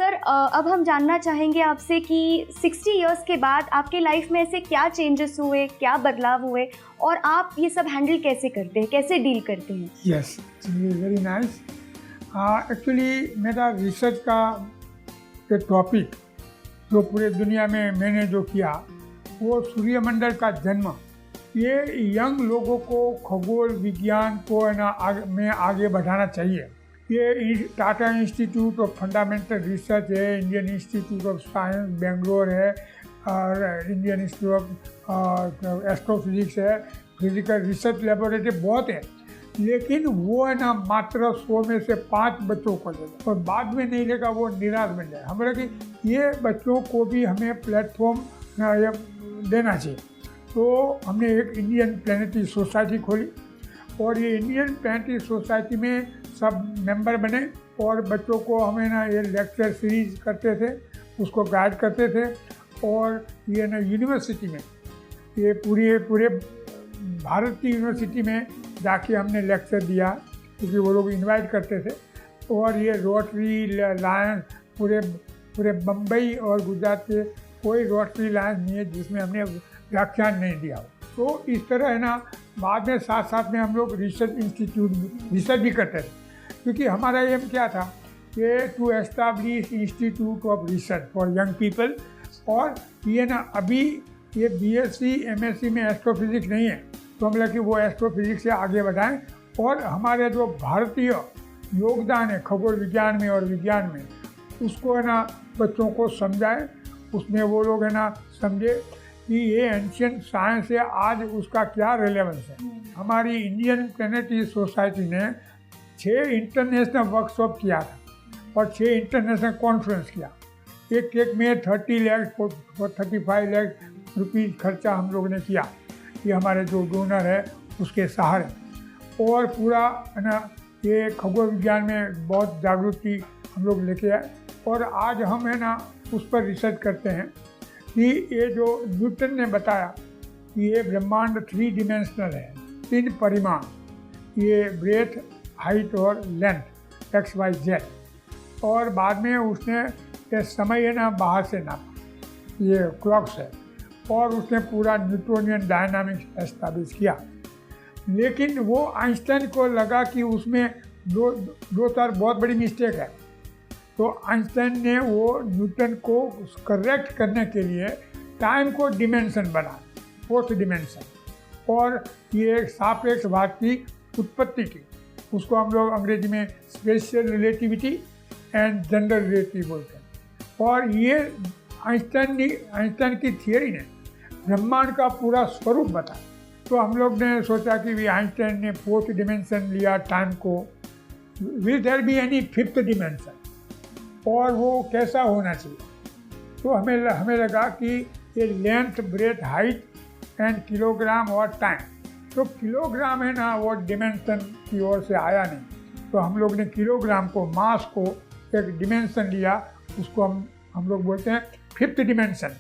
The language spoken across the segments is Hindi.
सर अब हम जानना चाहेंगे आपसे कि 60 इयर्स के बाद आपके लाइफ में ऐसे क्या चेंजेस हुए, क्या बदलाव हुए और आप ये सब हैंडल कैसे करते हैं, कैसे डील करते हैं? Yes, very nice. एक्चुअली मेरा रिसर्च का एक टॉपिक जो पूरे दुनिया में मैंने जो किया वो सूर्यमंडल का जन्म। ये यंग लोगों को खगोल विज्ञान को है ना में आगे बढ़ाना चाहिए। ये Tata institute of fundamental research है, Indian institute of science Bangalore है और इंडियन इंस्टीट्यूट ऑफ एस्ट्रोफिजिक्स है, फिजिकल रिसर्च लेबोरेटरी बहुत है, लेकिन वो है ना मात्र 100 में से 5 बच्चों को लेगा और बाद में नहीं लेगा, वो निराश बन जाए। हमारा कि ये बच्चों को भी हमें प्लेटफॉर्म देना चाहिए। तो हमने एक इंडियन प्लानिटरी सोसाइटी खोली और ये इंडियन प्लानिटरी सोसाइटी में सब मेंबर बने और बच्चों को हमें ना ये लेक्चर सीरीज करते थे, उसको गाइड करते थे। और ये ना यूनिवर्सिटी में ये पूरे भारत की यूनिवर्सिटी में जाके हमने लेक्चर दिया, क्योंकि वो लोग इनवाइट करते थे। और ये रोटरी लायंस पूरे बम्बई और गुजरात के कोई रोटरी लायंस नहीं है जिसमें हमने व्याख्यान नहीं दिया हो। तो इस तरह है ना बाद में साथ साथ में हम लोग रिसर्च भी करते थे, क्योंकि हमारा एम क्या था कि to establish institute of research for young people. और ये ना अभी ये बीएससी एमएससी में एस्ट्रोफिजिक्स नहीं है, तो हम लोग कि वो एस्ट्रोफिजिक्स से आगे बढ़ाएं और हमारे जो भारतीय योगदान है खगोल विज्ञान में और विज्ञान में उसको है ना बच्चों को समझाएं, उसमें वो लोग है ना समझे कि ये एंशियंट साइंस है, आज उसका क्या रिलेवेंस है। हमारी इंडियन प्लानिटरी सोसाइटी ने 6 इंटरनेशनल वर्कशॉप किया था और 6 इंटरनेशनल कॉन्फ्रेंस किया। एक में 30 लाख और 35 लाख रुपीज़ खर्चा हम लोग ने किया, ये हमारे जो डोनर है उसके सहारे। और पूरा है ना ये खगोल विज्ञान में बहुत जागृति हम लोग लेके आए और आज हम है ना उस पर रिसर्च करते हैं कि ये जो न्यूटन ने बताया कि ये ब्रह्मांड 3 डिमेंशनल है, 3 परिमाण, ये ब्रेथ हाइट और लेंथ एक्स वाई जेड। और बाद में उसने ये समय है ना बाहर से नापा, ये क्लॉक्स है, और उसने पूरा न्यूटोनियन डायनामिक्स एस्टैब्लिश किया। लेकिन वो आइंस्टाइन को लगा कि उसमें दो चार बहुत बड़ी मिस्टेक है, तो आइंस्टाइन ने वो न्यूटन को करेक्ट करने के लिए टाइम को डिमेंशन बना, 4th डिमेंशन। और ये सापेक्षवाद की उत्पत्ति की, उसको हम लोग अंग्रेजी में special relativity and general relativity बोलते हैं। और ये आइंस्टाइन की थियरी ने ब्रह्मांड का पूरा स्वरूप बताया। तो हम लोग ने सोचा कि भी आइंस्टाइन ने 4th डिमेंशन लिया टाइम को, will there be any 5th dimension और वो कैसा होना चाहिए। तो हमें लगा कि ये length breadth height and kilogram और टाइम, तो किलोग्राम है ना वो डिमेंशन की ओर से आया नहीं, तो हम लोग ने किलोग्राम को, मास को एक डिमेंशन लिया, उसको हम लोग बोलते हैं 5th डिमेंशन।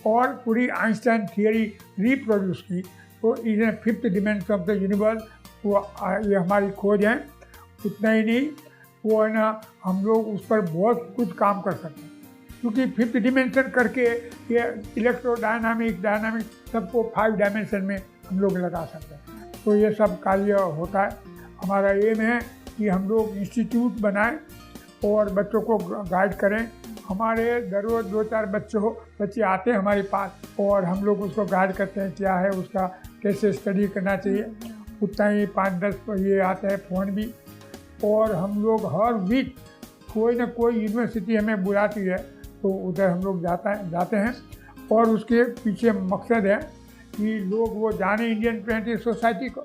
और पूरी आइंस्टाइन थियरी रिप्रोड्यूस की, तो इन्हें 5th dimension of the universe वो ये हमारी खोज है। उतना ही नहीं, वो है ना हम लोग उस पर बहुत कुछ काम कर सकते हैं, क्योंकि 5th डिमेंशन करके ये डायनामिक सबको 5 डायमेंशन में हम लोग लगा सकते हैं। तो ये सब कार्य होता है। हमारा एम है कि हम लोग इंस्टीट्यूट बनाएं और बच्चों को गाइड करें। हमारे रोज़ 2-4 बच्चे आते हैं हमारे पास और हम लोग उसको गाइड करते हैं, क्या है उसका, कैसे स्टडी करना चाहिए। उतना ही 5-10 ये आते हैं फ़ोन भी। और हम लोग हर वीक कोई ना कोई यूनिवर्सिटी हमें बुलाती है, तो उधर हम लोग जाते हैं। और उसके पीछे मकसद है कि लोग वो जाने इंडियन प्लानिटरी सोसाइटी को,